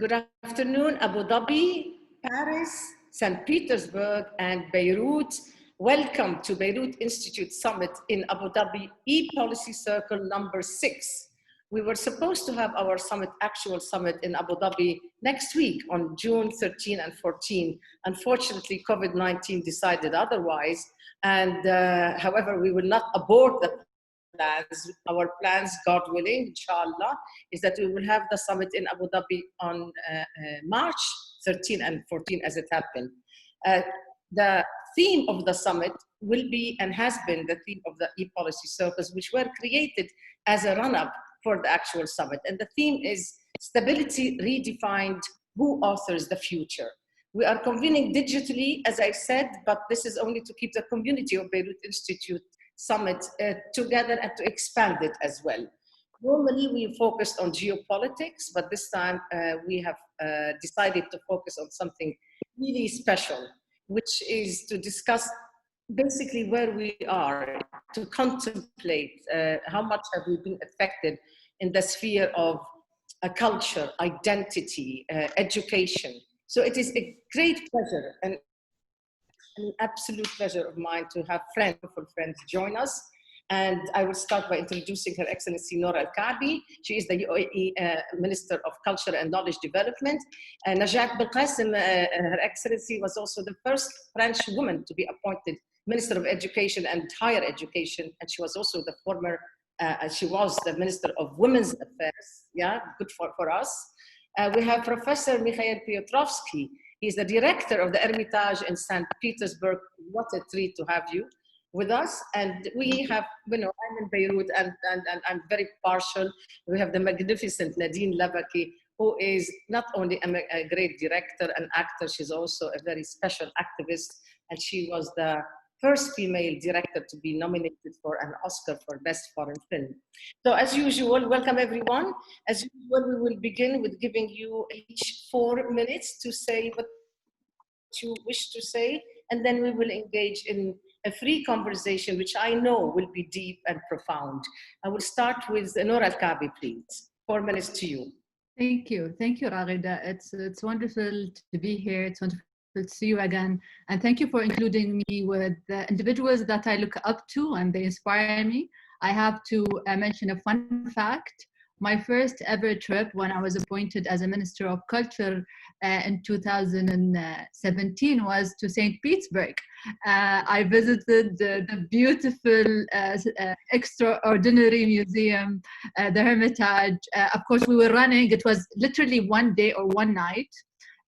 Good afternoon, Abu Dhabi, Paris, St. Petersburg, and Beirut. Welcome to Beirut Institute Summit in Abu Dhabi, E-Policy Circle number 6. We were supposed to have our actual summit in Abu Dhabi next week on June 13 and 14. Unfortunately, COVID-19 decided otherwise. And however, we will not abort the plans. Our plans, God willing, inshallah, is that we will have the summit in Abu Dhabi on March 13 and 14 as it happened. The theme of the summit will be and has been the theme of the e-policy circles, which were created as a run-up for the actual summit. And the theme is Stability Redefined, Who Authors the Future? We are convening digitally, as I said, but this is only to keep the community of Beirut Institute Summit together and to expand it as well. Normally we focused on geopolitics, but this time we have decided to focus on something really special, which is to discuss basically where we are, to contemplate how much have we been affected in the sphere of culture, identity, education. So it is a great pleasure and an absolute pleasure of mine to have wonderful friends join us. And I will start by introducing Her Excellency Noura Al Kaabi. She is the UAE Minister of Culture and Knowledge Development. Najat Belkacem, Her Excellency, was also the first French woman to be appointed Minister of Education and Higher Education. And she was also the she was the Minister of Women's Affairs. Yeah, good for us. We have Professor Mikhail Piotrovsky. He's the director of the Hermitage in St. Petersburg. What a treat to have you with us. And we have, I'm in Beirut and I'm very partial. We have the magnificent Nadine Labaki, who is not only a great director and actor, she's also a very special activist. And she was the first female director to be nominated for an Oscar for Best Foreign Film. So as usual, welcome everyone. As usual, we will begin with giving you each 4 minutes to say what you wish to say, and then we will engage in a free conversation, which I know will be deep and profound. I will start with Noura Al Kaabi, please. 4 minutes to you. Thank you, Raghida. It's wonderful to be here. It's wonderful to see you again, and thank you for including me with the individuals that I look up to and they inspire me. I have to mention a fun fact. My first ever trip when I was appointed as a Minister of Culture in 2017 was to St. Petersburg. I visited the beautiful, extraordinary museum, the Hermitage. Of course, we were running. It was literally one day or one night.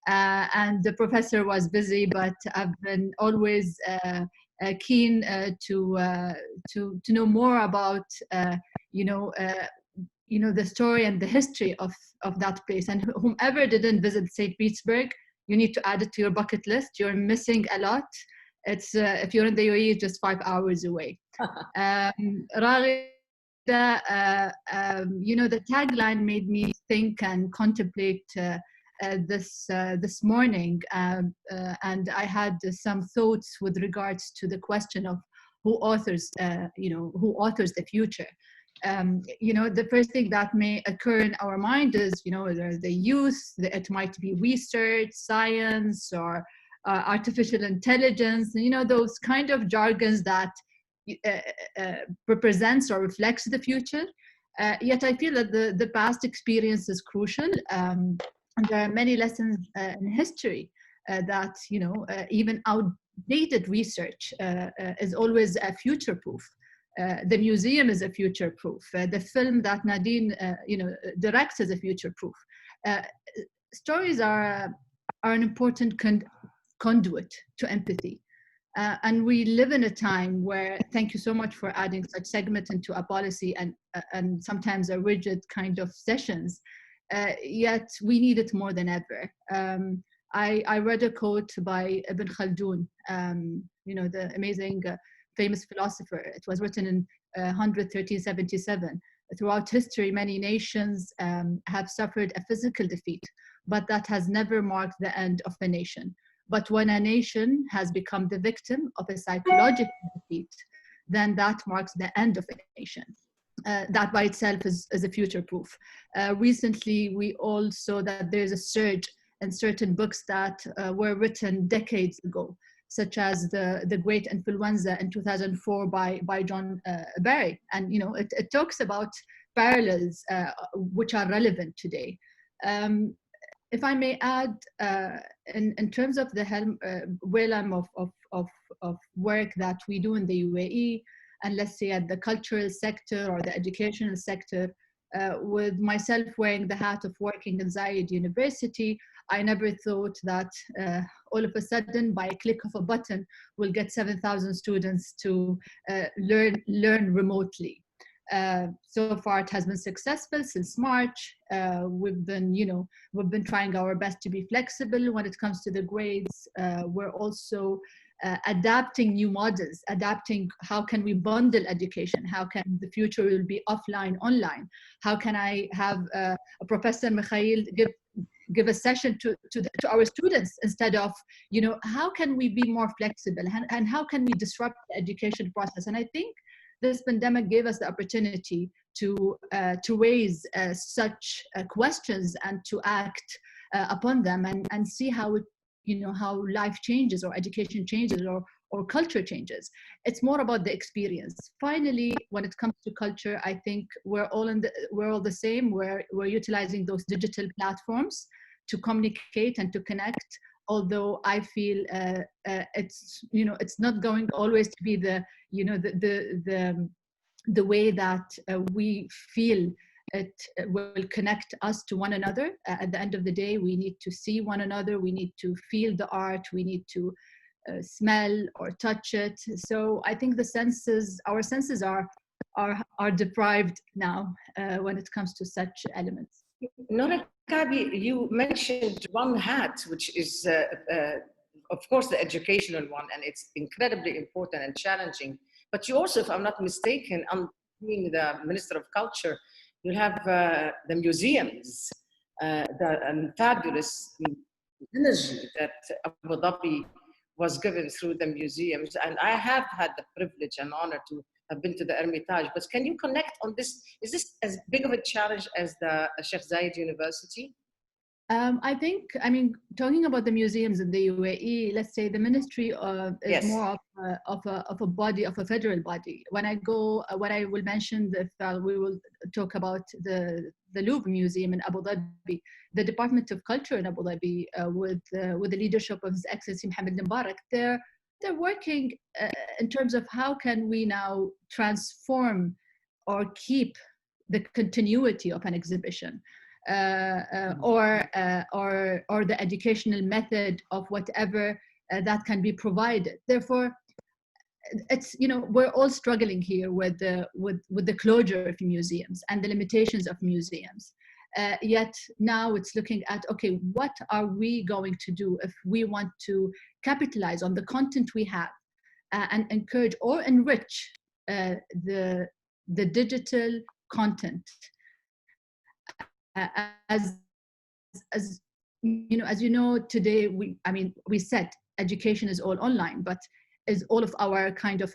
And the professor was busy, but I've been always keen to know more about the story and the history of that place. And whomever didn't visit St. Petersburg, you need to add it to your bucket list. You're missing a lot. It's if you're in the UAE, it's just 5 hours away. Raghida, the tagline made me think and contemplate this morning, and I had some thoughts with regards to the question of who authors the future. The first thing that may occur in our mind is, the youth. It might be research, science, or artificial intelligence. Those kind of jargons that represents or reflects the future. Yet I feel that the past experience is crucial. And there are many lessons in history that, even outdated research is always a future-proof. The museum is a future-proof. The film that Nadine, directs is a future-proof. Stories are an important conduit to empathy. And we live in a time where, thank you so much for adding such segments into a policy and sometimes a rigid kind of sessions. Yet we need it more than ever. I read a quote by Ibn Khaldun, the amazing famous philosopher. It was written in 1377. Throughout history, many nations have suffered a physical defeat, but that has never marked the end of a nation. But when a nation has become the victim of a psychological defeat, then that marks the end of a nation. that by itself is a future proof. Recently, we all saw that there's a surge in certain books that were written decades ago, such as the Great Influenza in 2004 by John Barry. And it talks about parallels which are relevant today. If I may add, in terms of the realm of work that we do in the UAE, and let's say at the cultural sector or the educational sector, with myself wearing the hat of working in Zayed University, I never thought that all of a sudden, by a click of a button, we'll get 7,000 students to learn remotely. So far, it has been successful since March. We've been trying our best to be flexible when it comes to the grades. We're also adapting new models, adapting how can we bundle education, how can the future will be offline, online, how can I have Professor Mikhail give a session to our students instead of, how can we be more flexible, and how can we disrupt the education process? And I think this pandemic gave us the opportunity to raise such questions and to act upon them and see how it, how life changes or education changes or culture changes. It's more about the experience. Finally, when it comes to culture, I think we're all the same. We're utilizing those digital platforms to communicate and to connect. Although I feel it's not going always to be the way that we feel it will connect us to one another. At the end of the day, we need to see one another. We need to feel the art. We need to smell or touch it. So I think our senses are deprived now when it comes to such elements. Noura Al Kaabi, you mentioned one hat, which is, of course, the educational one, and it's incredibly important and challenging. But you also, if I'm not mistaken, being the Minister of Culture, you have the museums, the fabulous energy that Abu Dhabi was given through the museums. And I have had the privilege and honor to have been to the Hermitage. But can you connect on this? Is this as big of a challenge as the Sheikh Zayed University? I mean, talking about the museums in the UAE, let's say the ministry is more of a body, of a federal body. When I go, what I will mention, we will talk about the Louvre Museum in Abu Dhabi, the Department of Culture in Abu Dhabi, with the leadership of His Excellency Mohammed Mubarak. They're working in terms of how can we now transform or keep the continuity of an exhibition. Or the educational method of whatever that can be provided. Therefore, it's we're all struggling here with the closure of museums and the limitations of museums. Yet now it's looking at, okay, what are we going to do if we want to capitalize on the content we have and encourage or enrich the digital content. As you know, today we said education is all online, but is all of our kind of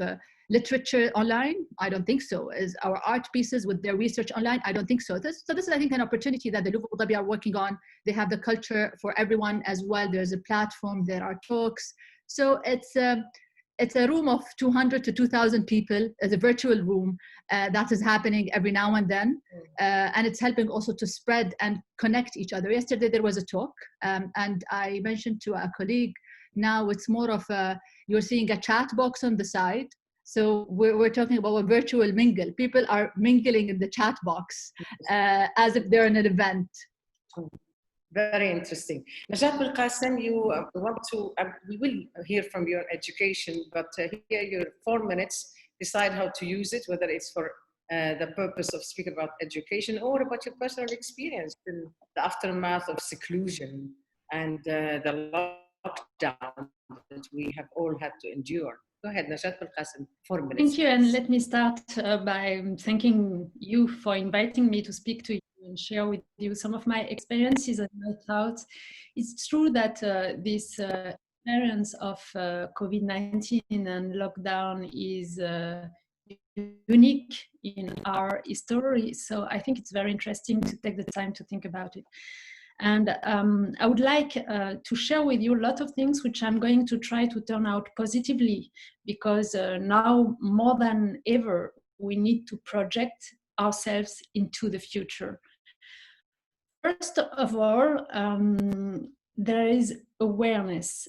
literature online? I don't think so. Is our art pieces with their research online? I don't think so. This is, I think, an opportunity that the Louvre Abu Dhabi are working on. They have the culture for everyone as well. There's a platform, there are talks. So it's a room of 200 to 2,000 people. It's a virtual room that is happening every now and then. And it's helping also to spread and connect each other. Yesterday, there was a talk, and I mentioned to a colleague, now it's more of you're seeing a chat box on the side. So we're talking about a virtual mingle. People are mingling in the chat box as if they're in an event. Very interesting. Najat Belkacem, we will hear from your education, but here your 4 minutes, decide how to use it, whether it's for the purpose of speaking about education or about your personal experience in the aftermath of seclusion and the lockdown that we have all had to endure. Go ahead, Najat Belkacem, 4 minutes. Thank you, and let me start by thanking you for inviting me to speak to you and share with you some of my experiences and my thoughts. It's true that this experience of COVID-19 and lockdown is unique in our history. So I think it's very interesting to take the time to think about it. And I would like to share with you a lot of things which I'm going to try to turn out positively, because now more than ever, we need to project ourselves into the future. First of all, there is awareness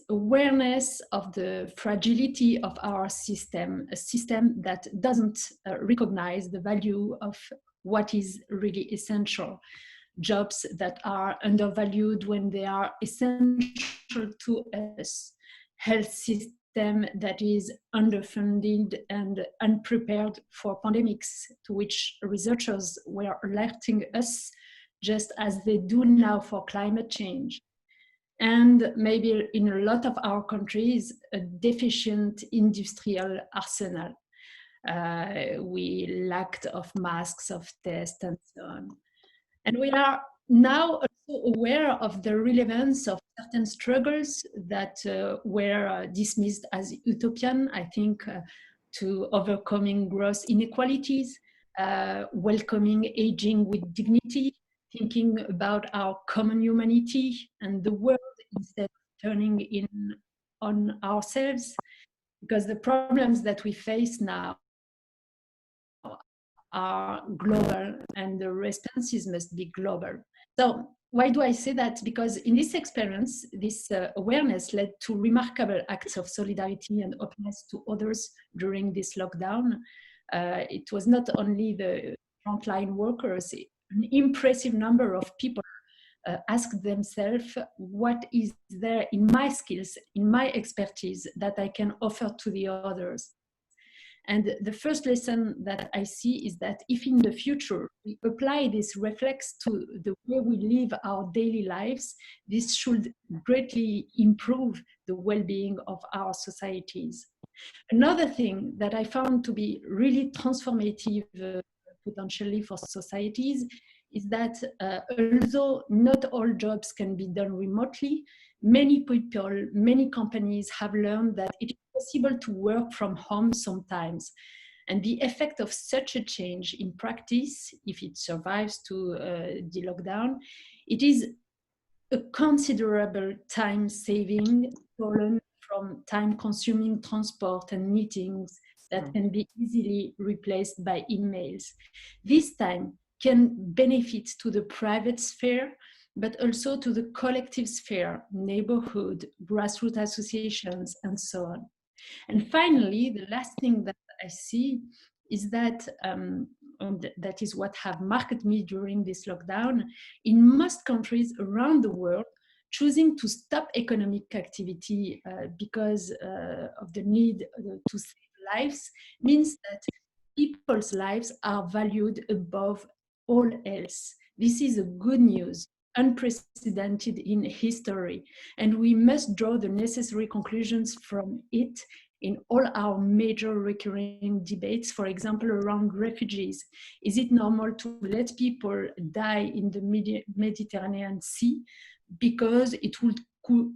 of the fragility of our system, a system that doesn't recognize the value of what is really essential. Jobs that are undervalued when they are essential to us, health system that is underfunded and unprepared for pandemics, to which researchers were alerting us, just as they do now for climate change. And maybe in a lot of our countries, a deficient industrial arsenal. We lacked of masks, of tests, and so on. And we are now also aware of the relevance of certain struggles that were dismissed as utopian, I think, to overcoming gross inequalities, welcoming aging with dignity, thinking about our common humanity and the world instead of turning in on ourselves, because the problems that we face now are global and the responses must be global. So why do I say that? Because in this experience, this awareness led to remarkable acts of solidarity and openness to others during this lockdown. It was not only the frontline workers, an impressive number of people asked themselves, what is there in my skills, in my expertise that I can offer to the others? And the first lesson that I see is that if in the future we apply this reflex to the way we live our daily lives, this should greatly improve the well-being of our societies. Another thing that I found to be really transformative potentially for societies is that although not all jobs can be done remotely, many people, many companies have learned that it is possible to work from home sometimes. And the effect of such a change in practice, if it survives to the lockdown, it is a considerable time saving stolen from time-consuming transport and meetings that can be easily replaced by emails. This time can benefit to the private sphere, but also to the collective sphere, neighborhood, grassroots associations, and so on. And finally, the last thing that I see is that, and that is what have marked me during this lockdown, in most countries around the world, choosing to stop economic activity because of the need to save lives means that people's lives are valued above all else. This is a good news, unprecedented in history, and we must draw the necessary conclusions from it in all our major recurring debates, for example, around refugees. Is it normal to let people die in the Mediterranean Sea because it would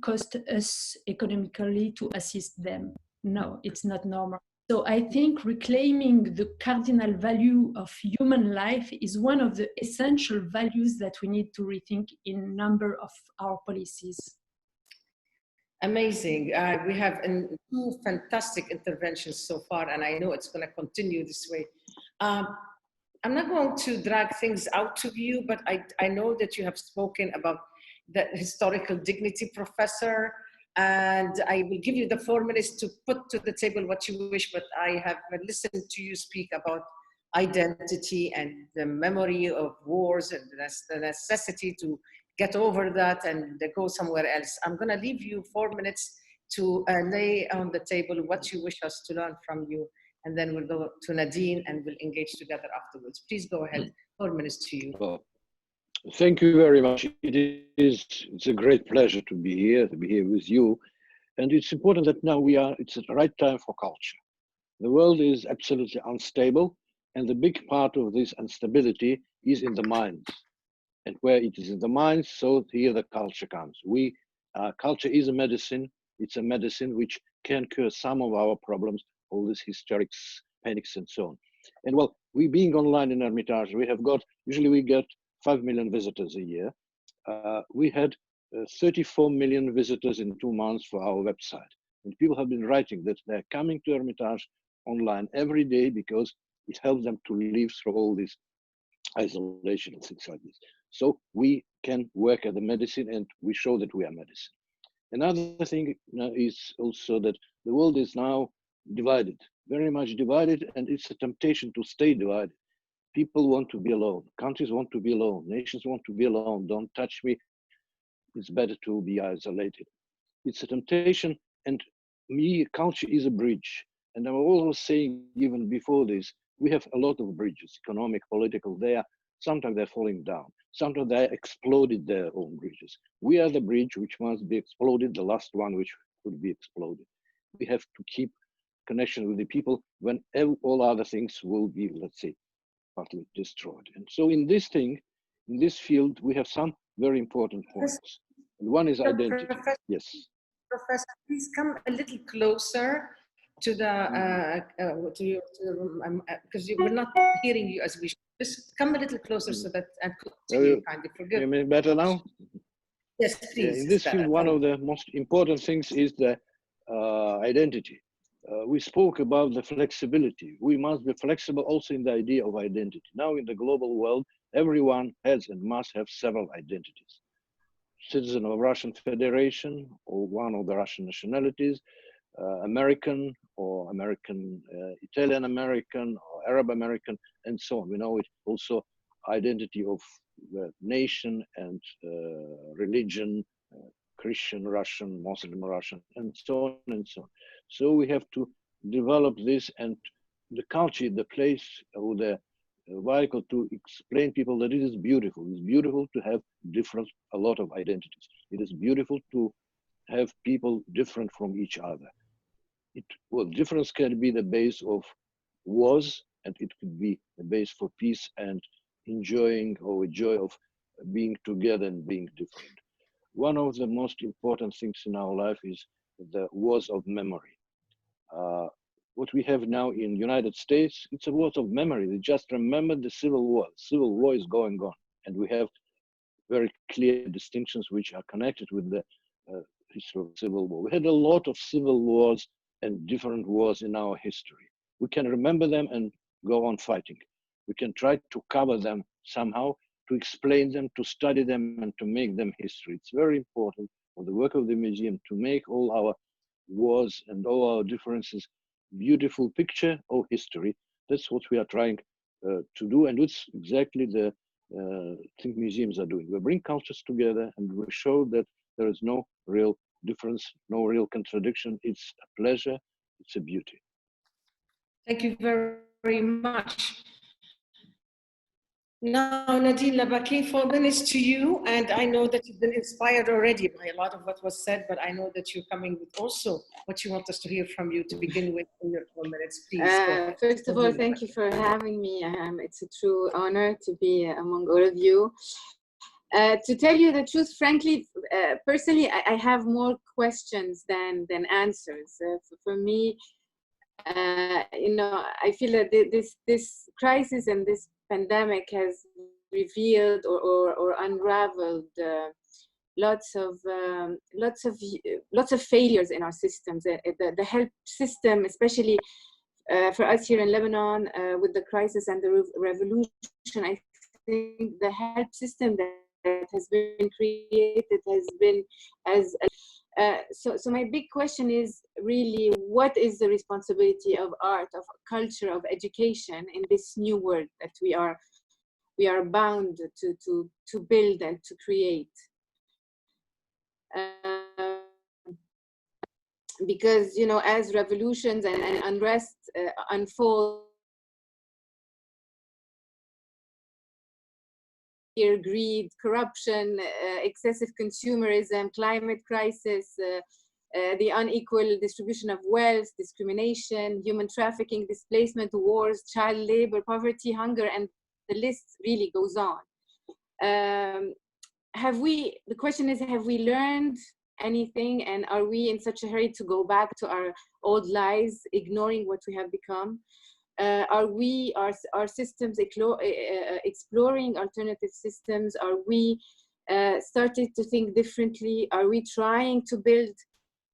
cost us economically to assist them? No, it's not normal. So I think reclaiming the cardinal value of human life is one of the essential values that we need to rethink in a number of our policies. Amazing. We have two fantastic interventions so far, and I know it's going to continue this way. I'm not going to drag things out of you, but I know that you have spoken about the historical dignity professor, and I will give you the 4 minutes to put to the table what you wish, but I have listened to you speak about identity and the memory of wars and the necessity to get over that and go somewhere else. I'm going to leave you 4 minutes to lay on the table what you wish us to learn from you, and then we'll go to Nadine and we'll engage together afterwards. Please go ahead. 4 minutes to you. Well, thank you very much. It's a great pleasure to be here with you. And it's important that now it's the right time for culture. The world is absolutely unstable, and the big part of this instability is in the minds. And where it is in the minds, so here the culture comes. Culture is a medicine. It's a medicine which can cure some of our problems, all these historic panics and so on. And well, we being online in Hermitage, usually we get 5 million visitors a year. We had 34 million visitors in 2 months for our website. And people have been writing that they're coming to Hermitage online every day because it helps them to live through all this isolation and things like this. So we can work as a medicine, and we show that we are medicine. Another thing is also that the world is now divided, very much divided, and it's a temptation to stay divided. People want to be alone. Countries want to be alone. Nations want to be alone. Don't touch me. It's better to be isolated. It's a temptation, and culture is a bridge. And I was always saying, even before this, we have a lot of bridges, economic, political. Sometimes they're falling down. Sometimes they exploded their own bridges. We are the bridge which must be exploded, the last one which could be exploded. We have to keep connection with the people when all other things will be, let's say, partly destroyed. And so in this field, we have some very important points. And one is identity. Yes. Professor, please come a little closer to the, because we're not hearing you as we should. Just come a little closer so that I could kindly forgive. You mean better now? Yes, please. In this field, one of the most important things is the identity. We spoke about the flexibility. We must be flexible also in the idea of identity. Now in the global world, everyone has and must have several identities. Citizen of Russian Federation, or one of the Russian nationalities, American, or American, Italian American, or Arab American, and so on. We know it also identity of nation and religion, Christian Russian, Muslim Russian, and so on and so on. So we have to develop this, and the culture, the place, or the vehicle to explain people that it is beautiful. It's beautiful to have a lot of identities. It is beautiful to have people different from each other. Difference can be the base of wars, and it could be the base for peace and enjoying, or a joy of being together and being different. One of the most important things in our life is the wars of memory. What we have now in United States, it's a wars of memory. They just remember the Civil War. Civil War is going on, and we have very clear distinctions which are connected with the history of Civil War. We had a lot of civil wars and different wars in our history. We can remember them and go on fighting. We can try to cover them somehow, to explain them, to study them, and to make them history. It's very important for the work of the museum to make all our wars and all our differences beautiful picture of history. That's what we are trying to do, and it's exactly the thing museums are doing. We bring cultures together, and we show that there is no real difference, no real contradiction. It's a pleasure, it's a beauty. Thank you very, very much. Now, Nadine Labaki, 4 minutes to you, and I know that you've been inspired already by a lot of what was said, but I know that you're coming with also what you want us to hear from you to begin with in your 4 minutes, please. First of all, thank you for having me. It's a true honor to be among all of you. To tell you the truth, frankly, personally, I have more questions than answers. For me, I feel that this crisis and this pandemic has revealed or unraveled lots of failures in our systems. The health system, especially for us here in Lebanon, with the crisis and the revolution, I think the health system that has been created has been so my big question is really, what is the responsibility of art, of culture, of education in this new world that we are bound to build and to create? Because as revolutions and unrest unfold, greed, corruption, excessive consumerism, climate crisis, the unequal distribution of wealth, discrimination, human trafficking, displacement, wars, child labor, poverty, hunger, and the list really goes on. The question is, have we learned anything, and are we in such a hurry to go back to our old lies, ignoring what we have become? Are we, our systems exploring alternative systems? Are we started to think differently? Are we trying to build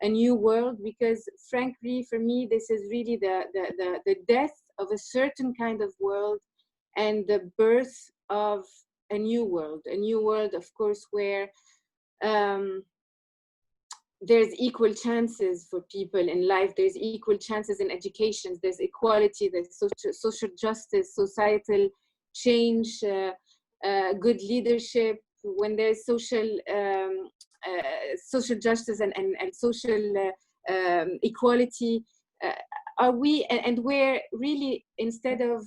a new world? Because frankly, for me, this is really the death of a certain kind of world and the birth of a new world, of course, where there's equal chances for people in life, there's equal chances in education, there's equality, there's social justice, societal change, good leadership. When there's social justice and social equality, are we, and where really instead of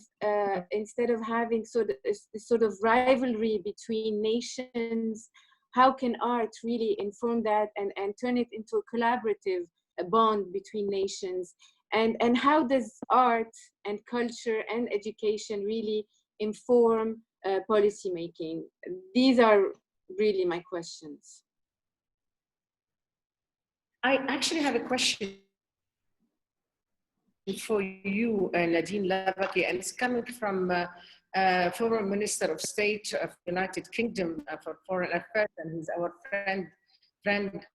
having sort of rivalry between nations, how can art really inform that and turn it into a collaborative bond between nations? And how does art and culture and education really inform policy making? These are really my questions. I actually have a question for you, Nadine Labaki, and it's coming from former Minister of State of the United Kingdom for Foreign Affairs, and he's our friend.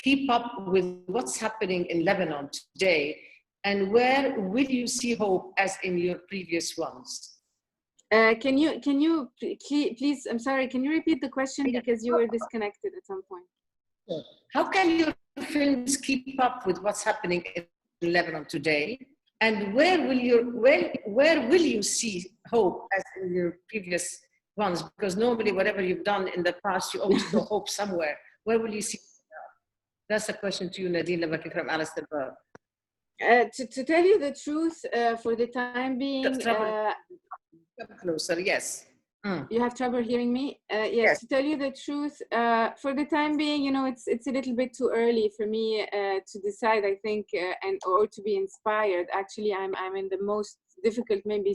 Keep up with what's happening in Lebanon today, and where will you see hope as in your previous ones? Can you please, I'm sorry, can you repeat the question, because you were disconnected at some point? How can your films keep up with what's happening in Lebanon today? And where will you see hope as in your previous ones? Because normally whatever you've done in the past, you always saw hope somewhere. Where will you see hope? That's a question to you, Nadine Labaki from Alistair Burr. To tell you the truth, for the time being, closer, yes. You have trouble hearing me? Yes, to tell you the truth, for the time being, you know, it's a little bit too early for me to decide, I think, or to be inspired. Actually, I'm in the most difficult, maybe,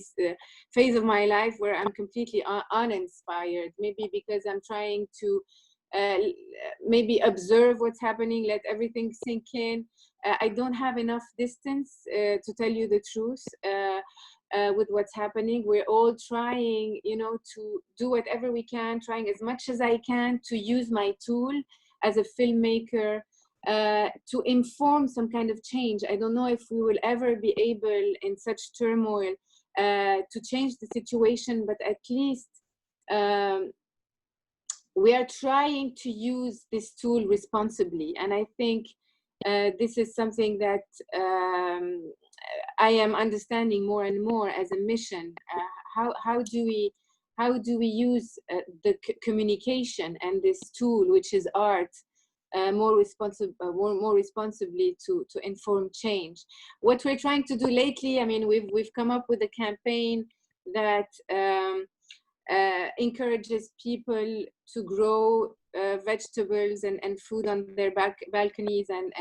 phase of my life where I'm completely uninspired. Maybe because I'm trying to maybe observe what's happening, let everything sink in. I don't have enough distance, to tell you the truth. With what's happening, we're all trying, you know, to do whatever we can, trying as much as I can to use my tool as a filmmaker to inform some kind of change. I don't know if we will ever be able, in such turmoil, to change the situation, but at least we are trying to use this tool responsibly. And I think this is something that I am understanding more and more as a mission. How do we use the communication and this tool, which is art, more responsibly to inform change? What we're trying to do lately, I mean, we've come up with a campaign that encourages people to grow vegetables and food on their balconies and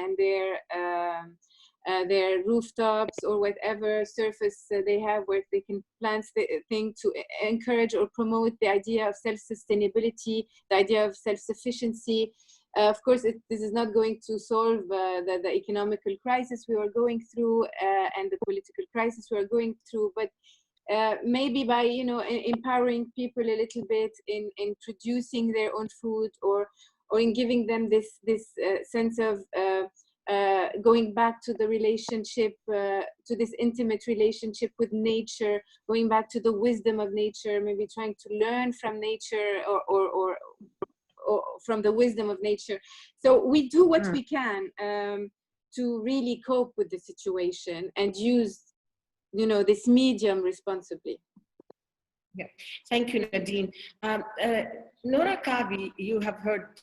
their rooftops or whatever surface they have where they can plant the thing, to encourage or promote the idea of self-sustainability, the idea of self-sufficiency. Of course, this is not going to solve the economical crisis we are going through and the political crisis we are going through, but maybe by, you know, empowering people a little bit in producing their own food, or in giving them this sense of going back to the relationship, to this intimate relationship with nature, going back to the wisdom of nature, maybe trying to learn from nature or from the wisdom of nature. So we do what we can to really cope with the situation and use, you know, this medium responsibly. Yeah, thank you, Nadine. Noura Al Kaabi, you have heard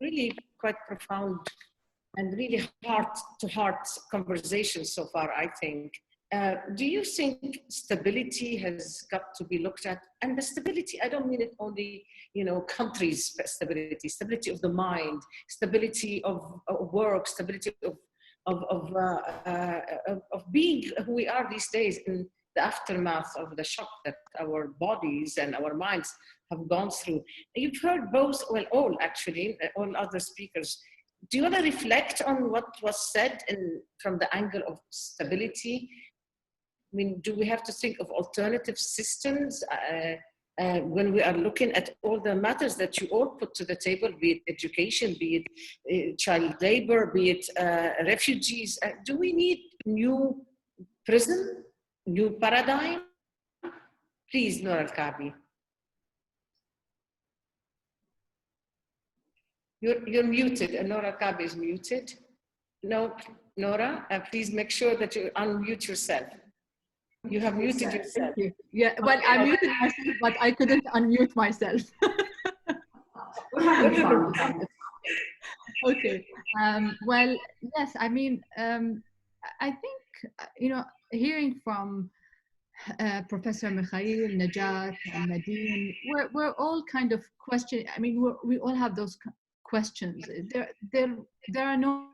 really quite profound and really heart-to-heart conversations so far, I think. Do you think stability has got to be looked at? And the stability, I don't mean it only, you know, countries' stability, stability of the mind, stability of work, stability of being who we are these days in the aftermath of the shock that our bodies and our minds have gone through. You've heard both, well, all actually, all other speakers do you want to reflect on what was said from the angle of stability? I mean, do we have to think of alternative systems when we are looking at all the matters that you all put to the table, be it education, be it child labor, be it refugees? Do we need new prism, new paradigm? Please, Noura Al Kaabi. You're muted, and Noura Al Kaabi is muted. No, Noura, please make sure that you unmute yourself. You have muted yourself. Thank you. Yeah, well, okay. I muted myself, but I couldn't unmute myself. We're having fun. Okay. Well, yes, I mean, I think, you know, hearing from Professor Mikhail, Najat, and Nadine, we're all kind of questioning. I mean, we all have those questions. There are no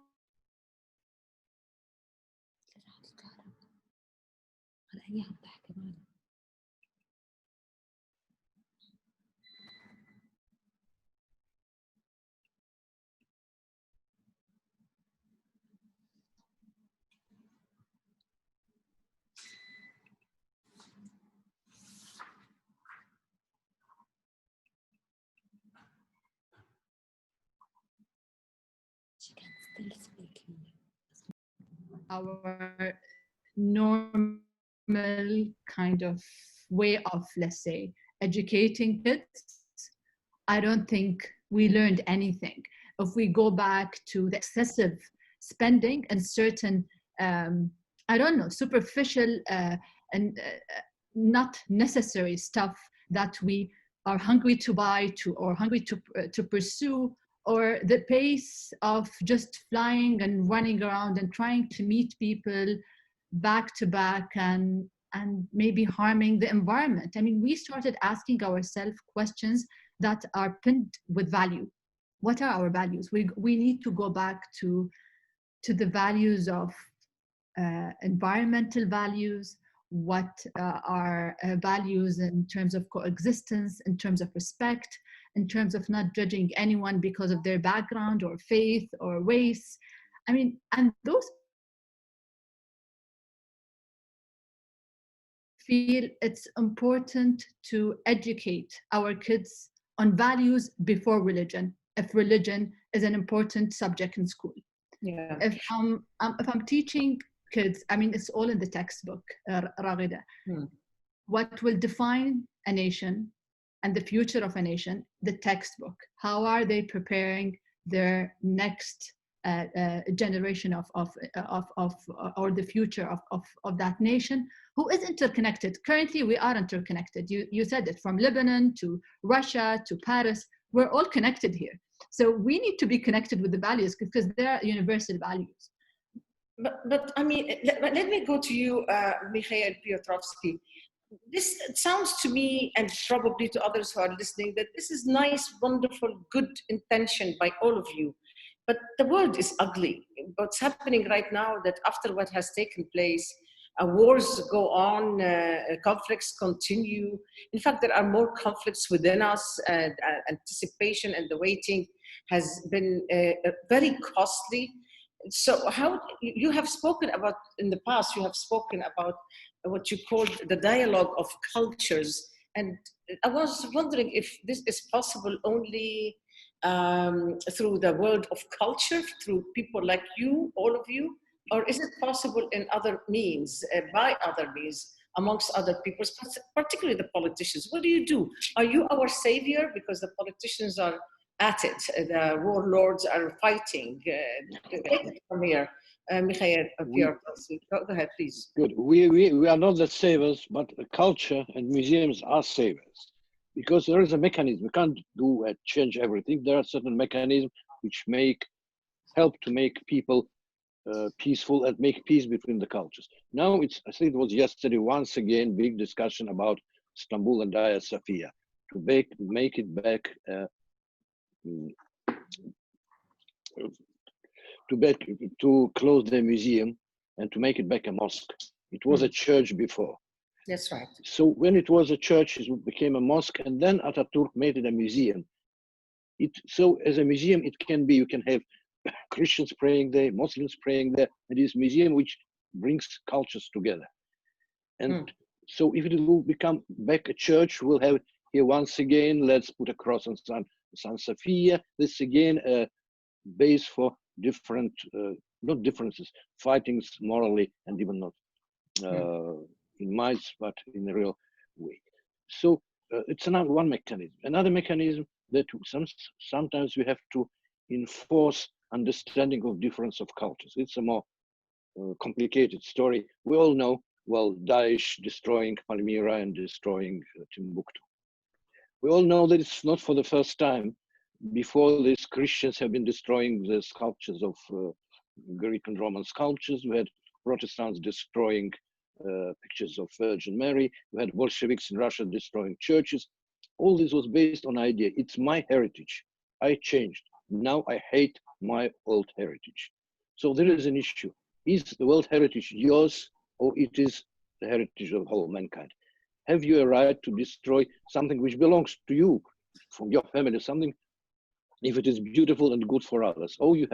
our normal kind of way of, let's say, educating kids. I don't think we learned anything. If we go back to the excessive spending and certain, I don't know, superficial and not necessary stuff that we are hungry to buy or hungry to pursue, or the pace of just flying and running around and trying to meet people back to back and maybe harming the environment. I mean, we started asking ourselves questions that are pinned with value. What are our values? We need to go back to the values of environmental values, what are values in terms of coexistence, in terms of respect, in terms of not judging anyone because of their background or faith or race. I mean, and those feel it's important to educate our kids on values before religion, if religion is an important subject in school. Yeah. If I'm teaching kids, I mean, it's all in the textbook, Raghida. What will define a nation and the future of a nation? The textbook. How are they preparing their next generation of or the future of that nation, who is interconnected? Currently, we are interconnected. You said it, from Lebanon to Russia to Paris, we're all connected here. So we need to be connected with the values because they're universal values. But I mean, let me go to you, Mikhail Piotrovsky. This sounds to me, and probably to others who are listening, that this is nice, wonderful, good intention by all of you. But the world is ugly. What's happening right now, that after what has taken place, wars go on, conflicts continue. In fact, there are more conflicts within us. Anticipation and the waiting has been very costly. So how, you have spoken about, in the past, you have spoken about what you called the dialogue of cultures. And I was wondering if this is possible only through the world of culture, through people like you, all of you, or is it possible in other means, by other means, amongst other people, particularly the politicians? What do you do? Are you our savior? Because the politicians are at it, the warlords are fighting. Take it from here, Mikhail Piotrovsky. Go ahead, please. Good. We are not the savers, but culture and museums are savers, because there is a mechanism. We can't do change everything. There are certain mechanisms which help to make people peaceful and make peace between the cultures. Now I think it was yesterday, once again, big discussion about Istanbul and Hagia Sophia to make it back to close the museum and to make it back a mosque. It was a church before. That's right. So when it was a church, it became a mosque, and then Ataturk made it a museum. So as a museum, it can be, you can have Christians praying there, Muslims praying there, and this museum which brings cultures together. And so if it will become back a church, we'll have here once again, let's put a cross on San Sophia. This again a base for different, not differences, fightings morally and even not in minds, but in a real way. So it's another one mechanism. Another mechanism that sometimes we have to enforce understanding of difference of cultures. It's a more complicated story. We all know, well, Daesh destroying Palmyra and destroying Timbuktu. We all know that it's not for the first time. Before this, Christians have been destroying the sculptures of Greek and Roman sculptures. We had Protestants destroying pictures of Virgin Mary. We had Bolsheviks in Russia destroying churches. All this was based on idea. It's my heritage. I changed. Now I hate my old heritage. So there is an issue. Is the world heritage yours, or it is the heritage of whole mankind? Have you a right to destroy something which belongs to you, from your family, something, if it is beautiful and good for others? Oh, you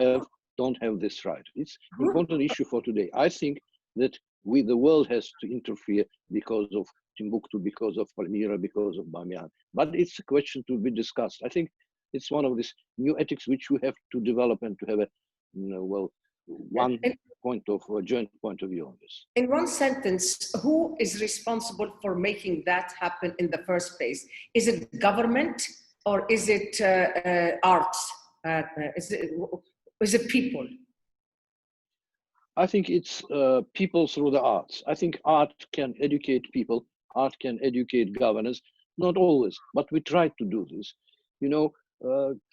don't have this right. It's an important issue for today. I think that the world has to interfere because of Timbuktu, because of Palmyra, because of Bamiyan. But it's a question to be discussed. I think it's one of these new ethics which we have to develop and to have a, one joint point of view on this. In one sentence, who is responsible for making that happen in the first place? Is it government or is it arts? Is it people? I think it's people through the arts. I think art can educate people. Art can educate governors. Not always, but we try to do this. You know,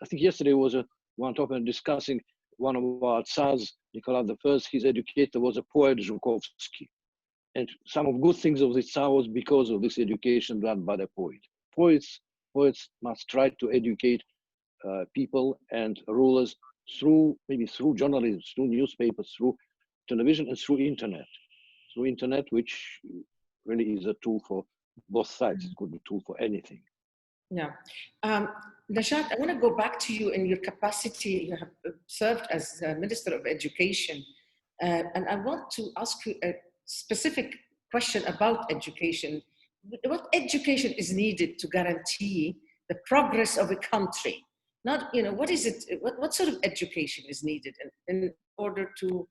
I think yesterday was one topic discussing one of our Tsars, Nicholas I, his educator was a poet, Zhukovsky. And some of good things of the Tsar was because of this education done by the poet. Poets must try to educate people and rulers maybe through journalism, through newspapers, through television, and through internet. Through internet, which really is a tool for both sides. It could be a tool for anything. Yeah. Najat, I want to go back to you in your capacity. You have served as Minister of Education. And I want to ask you a specific question about education. What education is needed to guarantee the progress of a country? Not, what is it, what sort of education is needed in order to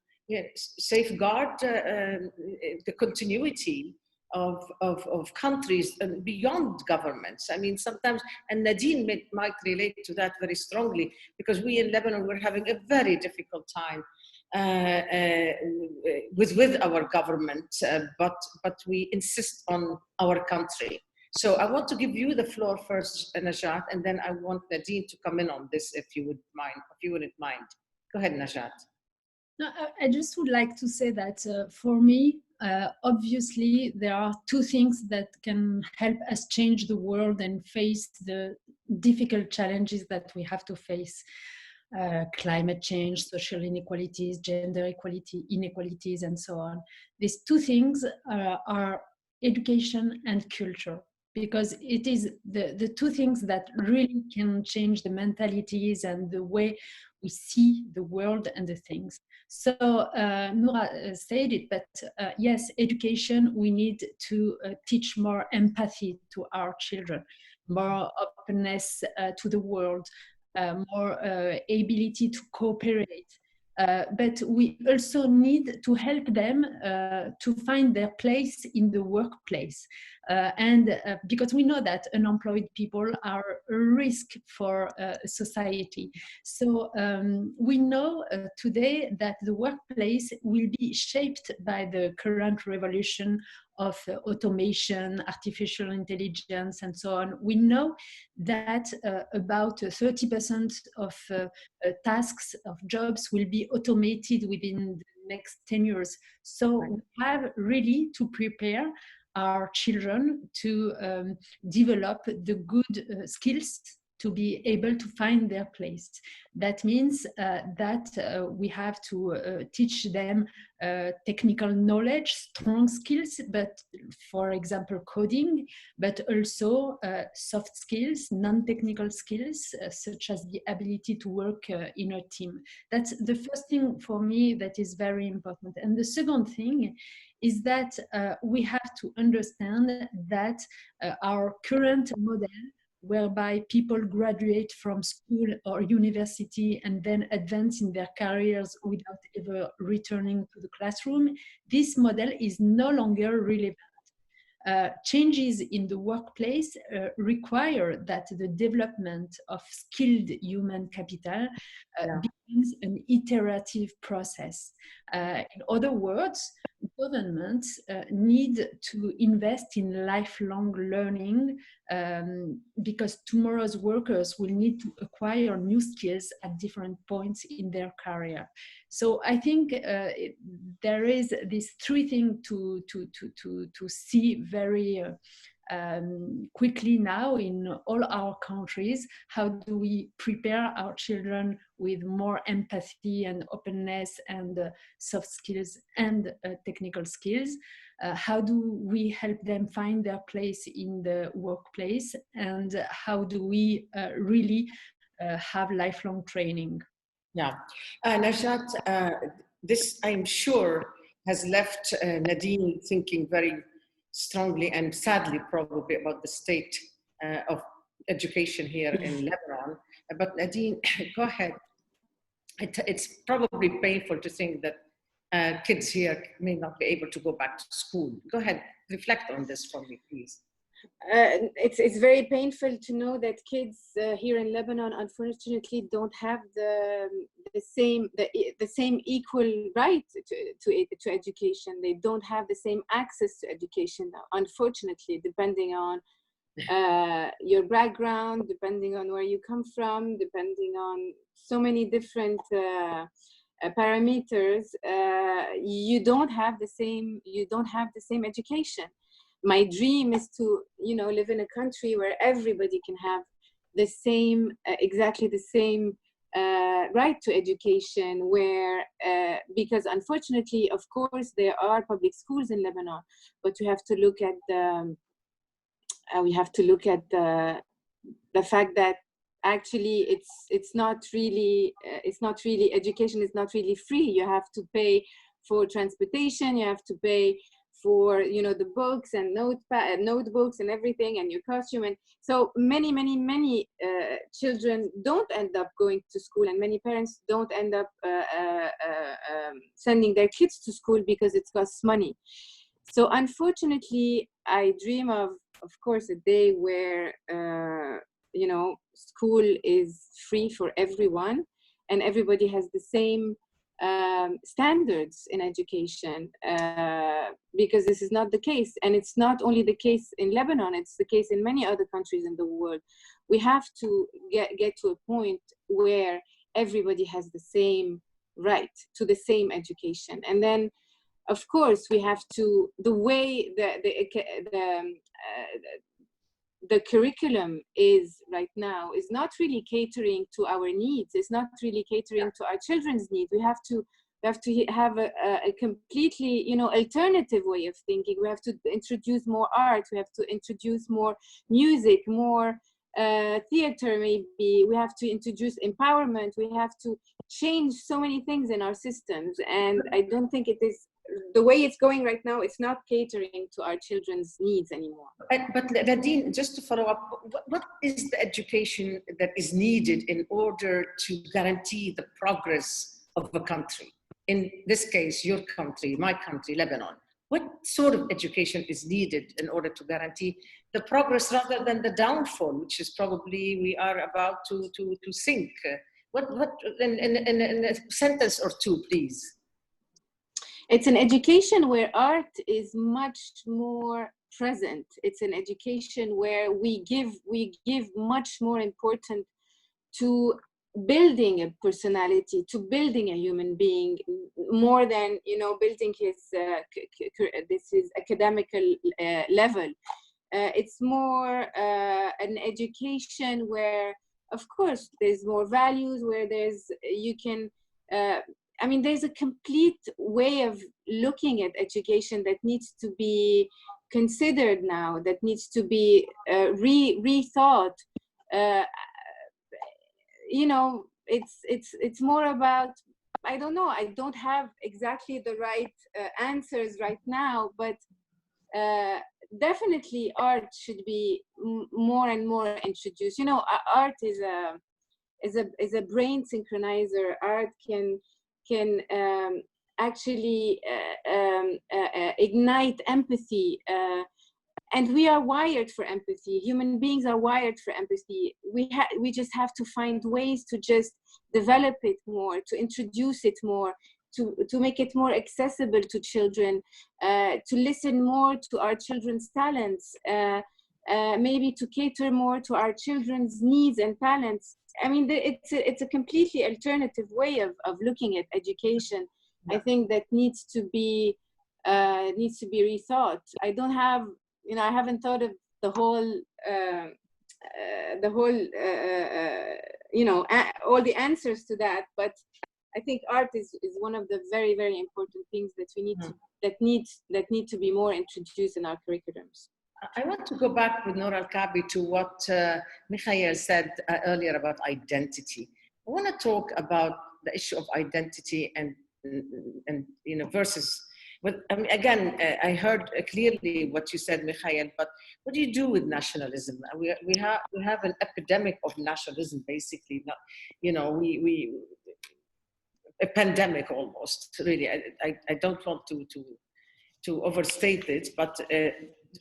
safeguard the continuity of countries and beyond governments? I mean, sometimes, and Nadine might relate to that very strongly, because we in Lebanon, we're having a very difficult time with our government, but we insist on our country. So I want to give you the floor first, Najat, and then I want Nadine to come in on this, if you wouldn't mind. Go ahead, Najat. No, I just would like to say that for me, obviously, there are two things that can help us change the world and face the difficult challenges that we have to face. Climate change, social inequalities, gender equality, inequalities, and so on. These two things are education and culture, because it is the two things that really can change the mentalities and the way we see the world and the things. So Noura said it, but yes, education, we need to teach more empathy to our children, more openness to the world, more ability to cooperate. But we also need to help them to find their place in the workplace. Because we know that unemployed people are a risk for society. So we know today that the workplace will be shaped by the current revolution of automation, artificial intelligence, and so on. We know that about 30% of tasks, of jobs will be automated within the next 10 years. So we have really to prepare our children to develop the good skills to be able to find their place. That means that we have to teach them technical knowledge, strong skills, but for example, coding, but also soft skills, non-technical skills, such as the ability to work in a team. That's the first thing for me that is very important. And the second thing is that we have to understand that our current model, whereby people graduate from school or university and then advance in their careers without ever returning to the classroom, this model is no longer relevant. Changes in the workplace require that the development of skilled human capital becomes an iterative process. In other words, governments need to invest in lifelong learning because tomorrow's workers will need to acquire new skills at different points in their career. So I think there is these three things to see very quickly now in all our countries. How do we prepare our children with more empathy and openness and soft skills and technical skills? How do we help them find their place in the workplace? And how do we really have lifelong training? Yeah, Najat, this I'm sure has left Nadine thinking very strongly and sadly probably about the state of education here in Lebanon. But Nadine, go ahead. It's probably painful to think that kids here may not be able to go back to school. Go ahead, reflect on this for me, please. It's very painful to know that kids here in Lebanon, unfortunately, don't have the same equal right to education. They don't have the same access to education now, unfortunately, depending on your background, depending on where you come from, depending on so many different parameters. You don't have the same education. My dream is to, live in a country where everybody can have the same, exactly the same right to education, where, because unfortunately, of course, there are public schools in Lebanon, but we have to look at the fact that actually it's not really education is not really free. You have to pay for transportation, you have to pay for the books and notebooks and everything, and your costume, and so many children don't end up going to school, and many parents don't end up sending their kids to school because it costs money. So unfortunately, I dream of course, a day where school is free for everyone and everybody has the same standards in education, because this is not the case, and it's not only the case in Lebanon, it's the case in many other countries in the world. We have to get to a point where everybody has the same right to the same education, and then of course we have to, the way the curriculum is right now is not really catering to our needs. It's not really catering to our children's needs. We have to have a completely, alternative way of thinking. We have to introduce more art. We have to introduce more music, more theater maybe. We have to introduce empowerment. We have to change so many things in our systems. And I don't think it is, the way it's going right now, it's not catering to our children's needs anymore. But Nadine, just to follow up, what is the education that is needed in order to guarantee the progress of a country? In this case, your country, my country, Lebanon. What sort of education is needed in order to guarantee the progress rather than the downfall, which is probably we are about to sink? What in a sentence or two, please. It's an education where art is much more present. It's an education where we give much more importance to building a personality, to building a human being, more than building his academical level. It's more an education where of course, there's more values where you can, I mean, there's a complete way of looking at education that needs to be considered now, that needs to be rethought. You know, it's more about, I don't know, I don't have exactly the right answers right now, but definitely art should be more and more introduced. You know, art is a brain synchronizer. Art can actually ignite empathy, and we are wired for empathy. Human beings are wired for empathy. We just have to find ways to just develop it more, to introduce it more, to make it more accessible to children, to listen more to our children's talents, maybe to cater more to our children's needs and talents. I mean, it's a completely alternative way of looking at education. I think that needs to be rethought. I don't have, you know, I haven't thought of the whole, you know, all the answers to that, but I think art is one of the very, very important things that we need to, that need to be more introduced in our curriculums. I want to go back with Noura Al Kaabi to what Mikhail said earlier about identity. I want to talk about the issue of identity and you know, versus. But I mean, again, I heard clearly what you said, Mikhail. But what do you do with nationalism? We have an epidemic of nationalism, basically. Not, you know, we a pandemic almost. Really, I don't want to overstate it, but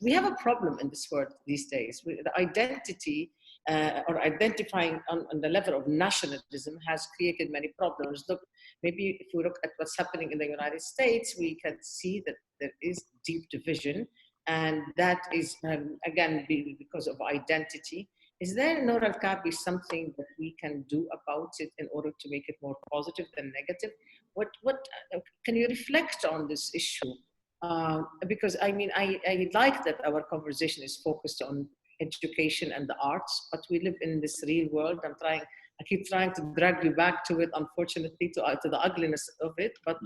we have a problem in this world these days. The identity or identifying on the level of nationalism has created many problems. Look, maybe if we look at what's happening in the United States, we can see that there is deep division, and that is, again, because of identity. Is there, Noura Al Kaabi, something that we can do about it in order to make it more positive than negative? What can you reflect on this issue? Because I mean, I like that our conversation is focused on education and the arts, but we live in this real world. I keep trying to drag you back to it, unfortunately, to the ugliness of it, but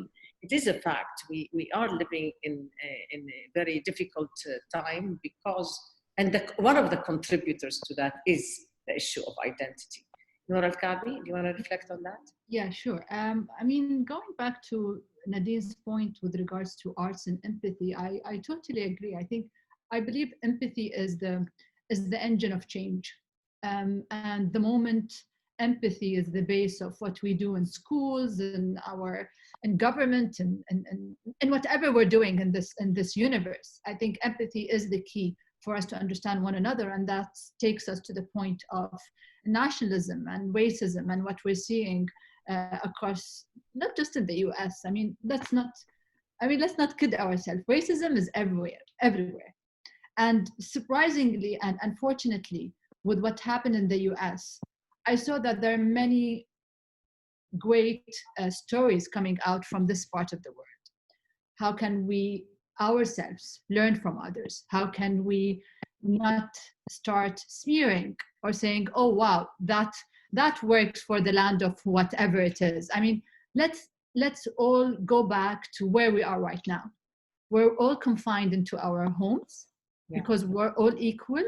it is a fact. We are living in a very difficult time because, and one of the contributors to that is the issue of identity. Noura Al Kaabi, do you want to reflect on that? Yeah, sure. I mean, going back to Nadine's point with regards to arts and empathy, I totally agree. I believe empathy is the engine of change. And the moment empathy is the base of what we do in schools and in government and whatever we're doing in this universe, I think empathy is the key for us to understand one another. And that takes us to the point of nationalism and racism and what we're seeing across, not just in the US. I mean, let's not kid ourselves. Racism is everywhere. And surprisingly and unfortunately, with what happened in the US, I saw that there are many great stories coming out from this part of the world. How can we ourselves learn from others? How can we not start smearing or saying, oh, wow, that works for the land of whatever it is? I mean, let's all go back to where we are right now. We're all confined into our homes because we're all equal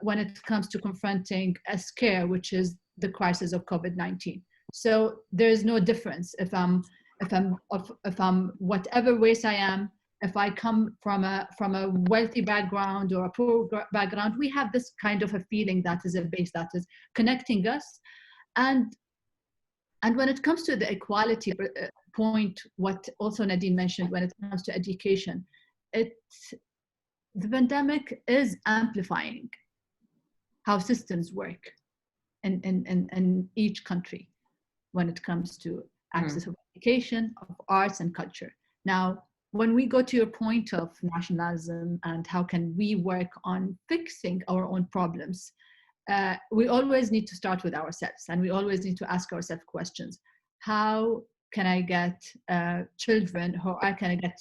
when it comes to confronting a scare, which is the crisis of COVID-19. So there is no difference if I'm whatever race I am, if I come from a wealthy background or a poor background, we have this kind of a feeling that is a base that is connecting us. And when it comes to the equality point, what also Nadine mentioned when it comes to education, the pandemic is amplifying how systems work in each country when it comes to access of education, of arts and culture. Now, when we go to your point of nationalism and how can we work on fixing our own problems, we always need to start with ourselves, and we always need to ask ourselves questions. How can I get children, or how can I get,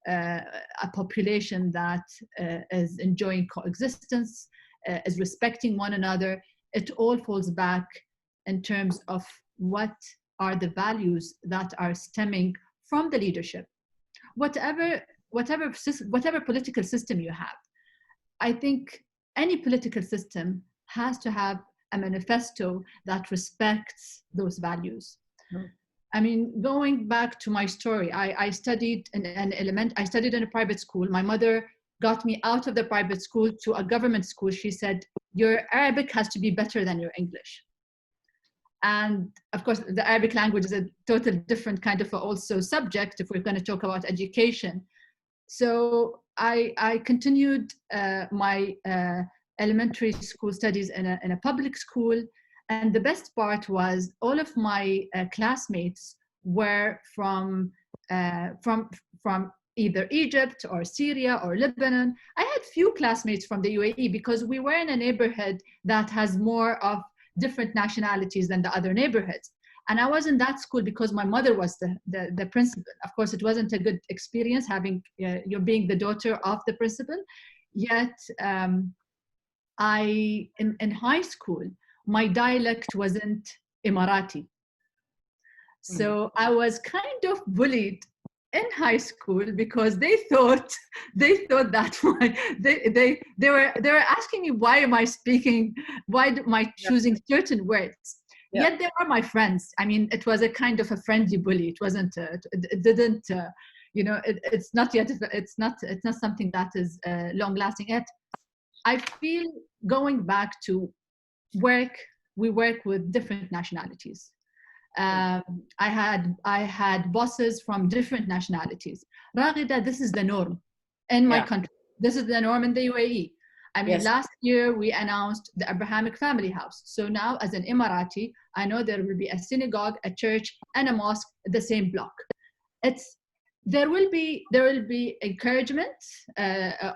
a population that is enjoying coexistence is respecting one another, it all falls back in terms of what are the values that are stemming from the leadership. Whatever political system you have, I think any political system has to have a manifesto that respects those values. I mean, going back to my story, I studied in a private school. My mother got me out of the private school to a government school. She said, your Arabic has to be better than your English. And of course, the Arabic language is a total different kind of also subject if we're going to talk about education. So I continued my elementary school studies in a public school. And the best part was all of my classmates were from either Egypt or Syria or Lebanon. I had few classmates from the UAE because we were in a neighborhood that has more of different nationalities than the other neighborhoods. And I was in that school because my mother was the principal. Of course, it wasn't a good experience having you being the daughter of the principal. Yet in high school, my dialect wasn't Emirati. So I was kind of bullied in high school because they thought that they were asking me why am I choosing certain words. Yeah. Yet they were my friends. I mean, it was a kind of a friendly bully. It wasn't. It didn't. It's not yet. It's not something that is long lasting yet. I feel going back to work. We work with different nationalities. I had bosses from different nationalities. Raghida, this is the norm in my country. This is the norm in the UAE. I mean, last year we announced the Abrahamic Family House. So now as an Emirati, I know there will be a synagogue, a church, and a mosque in the same block. There will be encouragement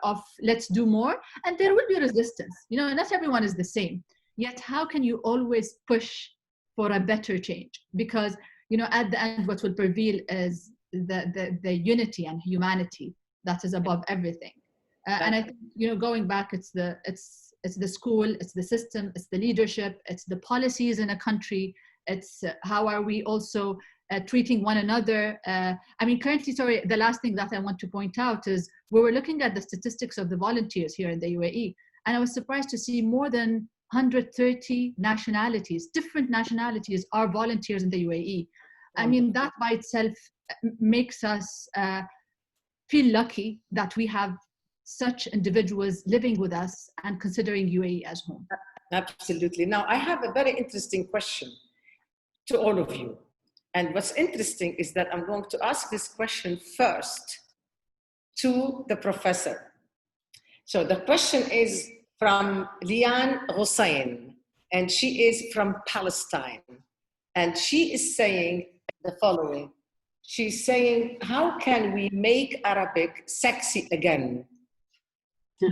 of let's do more, and there will be resistance. Not everyone is the same. Yet how can you always push for a better change? Because at the end, what will prevail is the unity and humanity that is above everything. And I think going back, it's the school, it's the system, it's the leadership, it's the policies in a country. It's how are we also treating one another. I mean, currently, sorry, the last thing that I want to point out is we were looking at the statistics of the volunteers here in the UAE, and I was surprised to see more than 130 nationalities, different nationalities are volunteers in the UAE. I mean, that by itself makes us feel lucky that we have such individuals living with us and considering UAE as home. Absolutely. Now, I have a very interesting question to all of you. And what's interesting is that I'm going to ask this question first to the professor. So the question is from Liane Hussein, and she is from Palestine. And she is saying the following. She's saying, how can we make Arabic sexy again?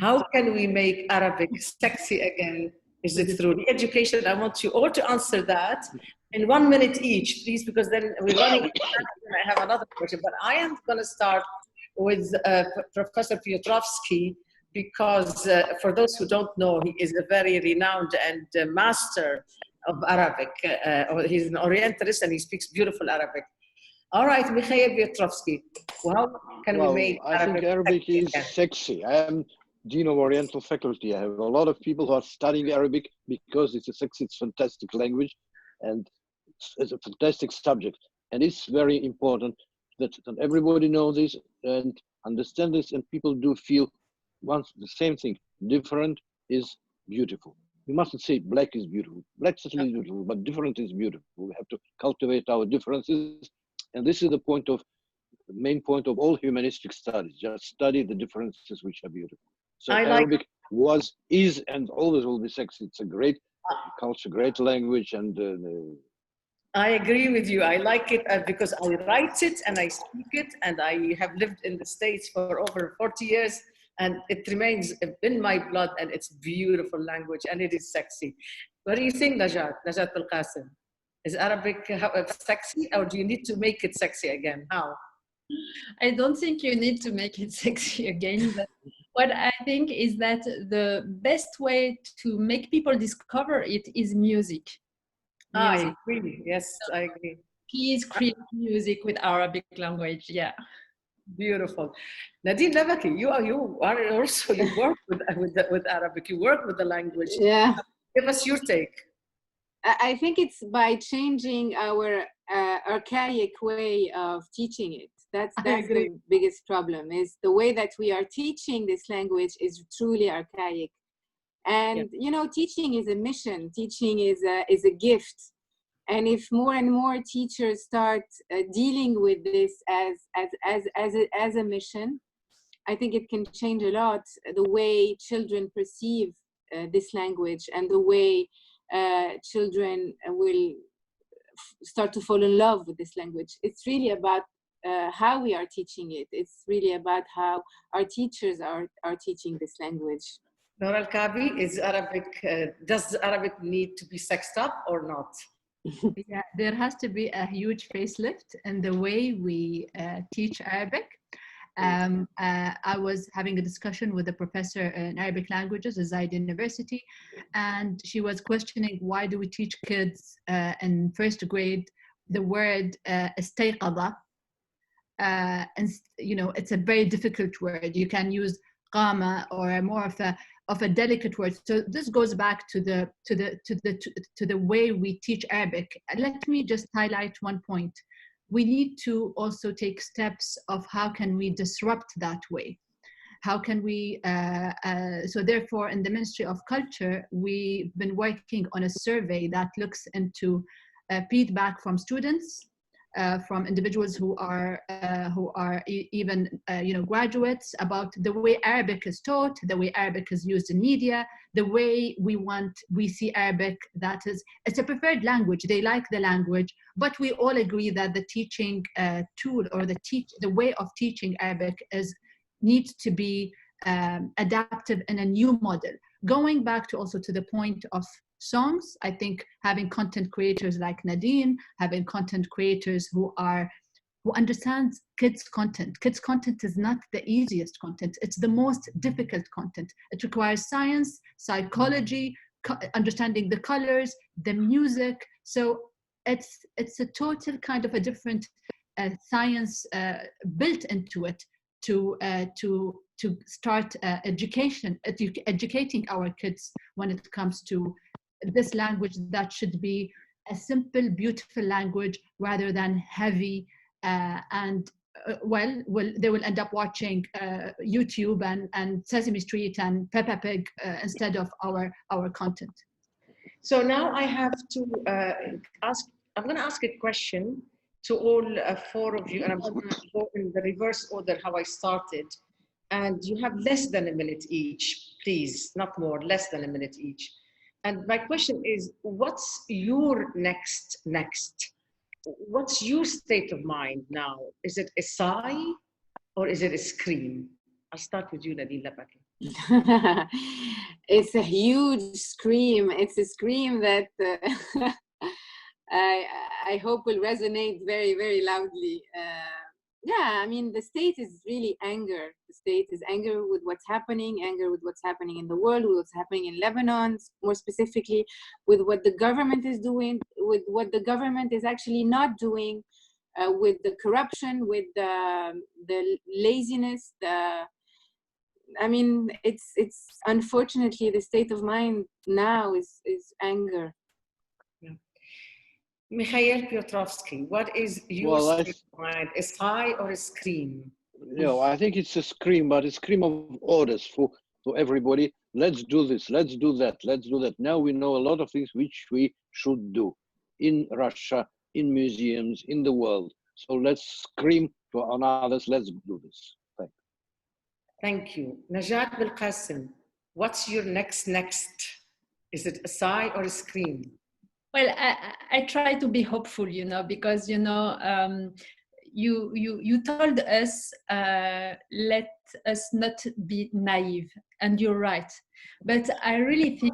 How can we make Arabic sexy again? Is it through re-education? I want you all to answer that in 1 minute each, please, because then we're running out of time and I have another question. But I am going to start with Professor Piotrovsky, because for those who don't know, he is a very renowned and master of Arabic. He's an Orientalist and he speaks beautiful Arabic. All right, Mikhail Piotrovsky, how can we make Arabic? I think Arabic is sexy. I am Dean of Oriental Faculty. I have a lot of people who are studying Arabic because it's a sexy, it's a fantastic language, and it's a fantastic subject. And it's very important that everybody knows this and understand this, and people do feel once the same thing. Different is beautiful. We mustn't say black is beautiful. Black certainly is beautiful, but different is beautiful. We have to cultivate our differences. And this is the main point of all humanistic studies. Just study the differences which are beautiful. So Arabic is, and always will be sexy. It's a great culture, great language, and I agree with you. I like it because I write it and I speak it, and I have lived in the States for over 40 years, and it remains in my blood, and it's beautiful language, and it is sexy. What do you think, Najat Belkacem? Is Arabic sexy, or do you need to make it sexy again? How? I don't think you need to make it sexy again, but what I think is that the best way to make people discover it is music. I agree. Yes, I agree. Please create music with Arabic language. Yeah. Beautiful. Nadine Labaki, you are also, you work with Arabic, you work with the language. Yeah. Give us your take. I think it's by changing our archaic way of teaching it. That's the biggest problem, is the way that we are teaching this language is truly archaic. And you know, teaching is a mission. Teaching is a gift. And if more and more teachers start dealing with this as a mission, I think it can change a lot the way children perceive this language, and the way children will start to fall in love with this language. It's really about how we are teaching it. It's really about how our teachers are teaching this language. Noura Al Kaabi, is Arabic, does Arabic need to be sexed up or not? Yeah, there has to be a huge facelift in the way we teach Arabic. I was having a discussion with a professor in Arabic languages at Zaid University, and she was questioning, why do we teach kids in first grade the word istayqadha? And you know, it's a very difficult word. You can use qama or more of a delicate word. So this goes back to the way we teach Arabic. Let me just highlight one point. We need to also take steps of how can we disrupt that way. How can we, so therefore in the Ministry of Culture, we've been working on a survey that looks into feedback from students, from individuals who are even you know, graduates, about the way Arabic is taught, the way Arabic is used in media, the way we see Arabic, that is, it's a preferred language. They like the language, but we all agree that the teaching tool or the way of teaching Arabic needs to be adaptive in a new model. Going back to also to the point of songs, I think having content creators like Nadine, having content creators who understand kids' content. Kids' content is not the easiest content. It's the most difficult content. It requires science, psychology, understanding the colors, the music. So it's a total kind of a different science built into it to start educating our kids when it comes to this language that should be a simple, beautiful language rather than heavy and they will end up watching YouTube and Sesame Street and Peppa Pig instead of our content. So now I have to I'm going to ask a question to all four of you, and I'm going to go in the reverse order how I started. And you have less than a minute each, please, not more, less than a minute each. And my question is, what's your next? What's your state of mind now? Is it a sigh or is it a scream? I'll start with you, Nadine Labaki. It's a huge scream. It's a scream that I hope will resonate very, very loudly. Yeah, I mean, the state is really anger. The state is anger with what's happening, anger with what's happening in the world, with what's happening in Lebanon, more specifically, with what the government is doing, with what the government is actually not doing, with the corruption, with the laziness. I mean, it's unfortunately the state of mind now is anger. Mikhail Piotrovsky, what is your state of mind? A sigh or a scream? No, I think it's a scream, but a scream of orders for everybody. Let's do this, let's do that, let's do that. Now we know a lot of things which we should do in Russia, in museums, in the world. So let's scream on others, let's do this. Thank you. Najat Belkacem, what's your next? Is it a sigh or a scream? Well, I try to be hopeful, you know, because, you know, you told us, let us not be naive, and you're right. But I really think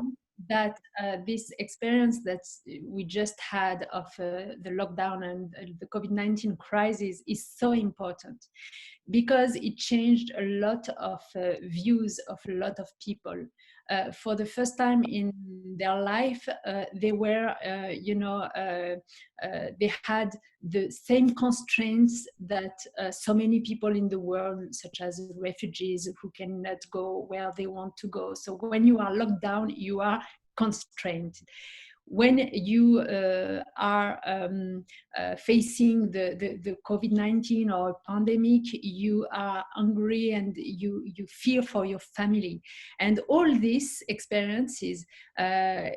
that this experience that we just had of the lockdown and the COVID-19 crisis is so important, because it changed a lot of views of a lot of people. For the first time in their life, they were, they had the same constraints that so many people in the world, such as refugees who cannot go where they want to go. So when you are locked down, you are constrained. When you are facing the COVID-19 or pandemic, you are hungry and you fear for your family. And all these experiences,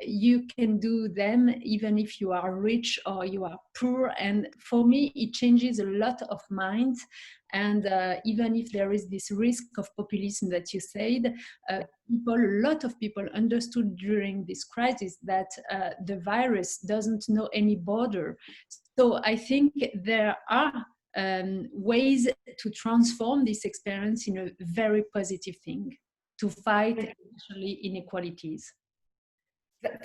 you can do them even if you are rich or you are poor. And for me, it changes a lot of minds. And even if there is this risk of populism that you said, a lot of people understood during this crisis that the virus doesn't know any border. So I think there are ways to transform this experience in a very positive thing, to fight especially inequalities.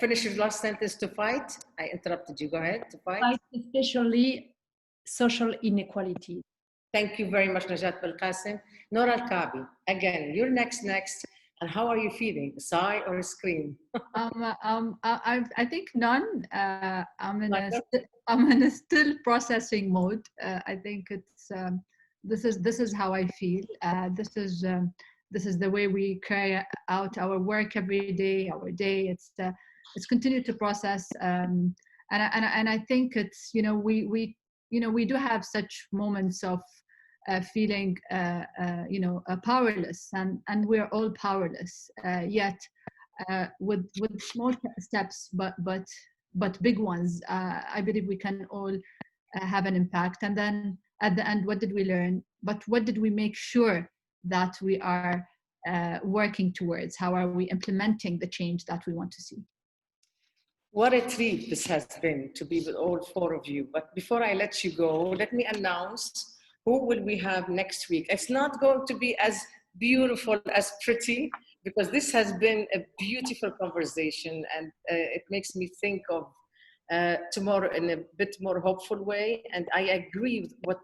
Finish your last sentence. To fight. I interrupted you. Go ahead. To fight. Fight especially social inequality. Thank you very much, Najat Belkacem. Noura Al Kaabi, again, you're next. And how are you feeling? A sigh or a scream? I think none. I'm in a still processing mode. I think it's this is how I feel. This is the way we carry out our work every day. Our day. It's continue to process. And I think it's we do have such moments of feeling powerless, and we're all powerless, yet with small steps but big ones, I believe we can all have an impact. And then at the end, what did we learn, but what did we make sure that we are working towards? How are we implementing the change that we want to see? What a treat this has been to be with all four of you. But before I let you go, let me announce who will we have next week. It's not going to be as beautiful, as pretty, because this has been a beautiful conversation, and it makes me think of tomorrow in a bit more hopeful way. And I agree with what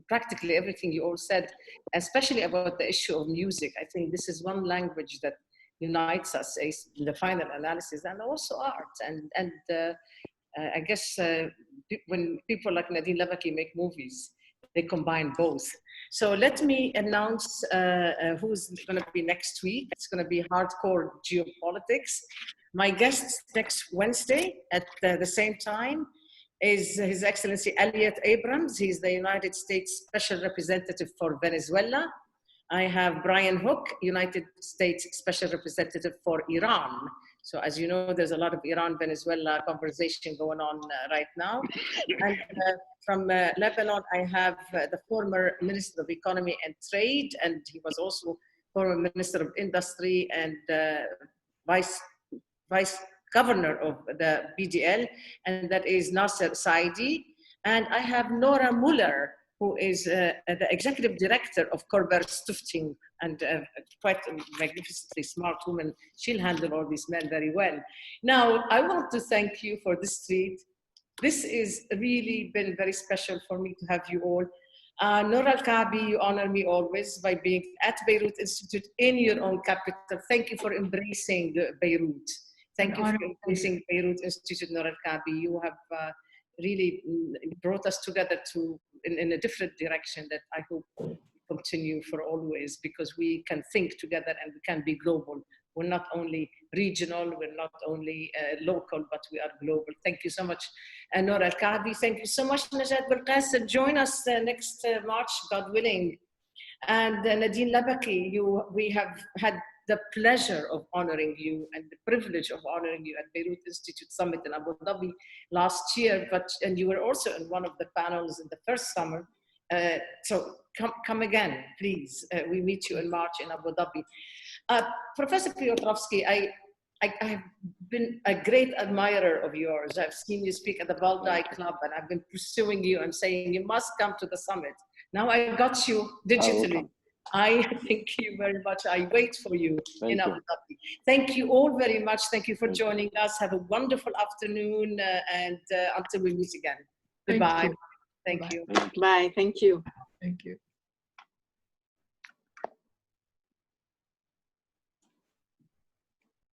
practically everything you all said, especially about the issue of music. I think this is one language that unites us in the final analysis, and also art. And I guess when people like Nadine Labaki make movies, they combine both. So let me announce who's going to be next week. It's going to be hardcore geopolitics. My guest next Wednesday at the same time is His Excellency Elliot Abrams. He's the United States Special Representative for Venezuela. I have Brian Hook, United States Special Representative for Iran. So as you know, there's a lot of Iran-Venezuela conversation going on right now. And from Lebanon, I have the former Minister of Economy and Trade, and he was also former Minister of Industry and Vice Governor of the BDL, and that is Nasser Saidi. And I have Nora Muller, who is the Executive Director of Korber Stiftung, and quite a magnificently smart woman. She'll handle all these men very well. Now, I want to thank you for this treat. This has really been very special for me to have you all. Noura Al Kaabi, you honor me always by being at Beirut Institute in your own capital. Thank you for embracing Beirut. Thank you for embracing Beirut Institute, Noura Al Kaabi. You have really brought us together in a different direction that I hope will continue for always, because we can think together and we can be global. We're not only regional, we're not only local, but we are global. Thank you so much, Noura Al Kaabi. Thank you so much, Najat Belkacem. Join us next March, God willing. And Nadine Labaki, we have had the pleasure of honoring you and the privilege of honoring you at Beirut Institute Summit in Abu Dhabi last year, and you were also in one of the panels in the first summer. So come again, please. We meet you in March in Abu Dhabi. Professor Piotrovsky, I've been a great admirer of yours. I've seen you speak at the Valdai Club, and I've been pursuing you and saying you must come to the summit. Now I got you digitally. I thank you very much. I wait for you in Abu Dhabi. Thank you all very much. Thank you for joining us. Have a wonderful afternoon and until we meet again. Goodbye. Thank you. Bye. Thank you. Thank you.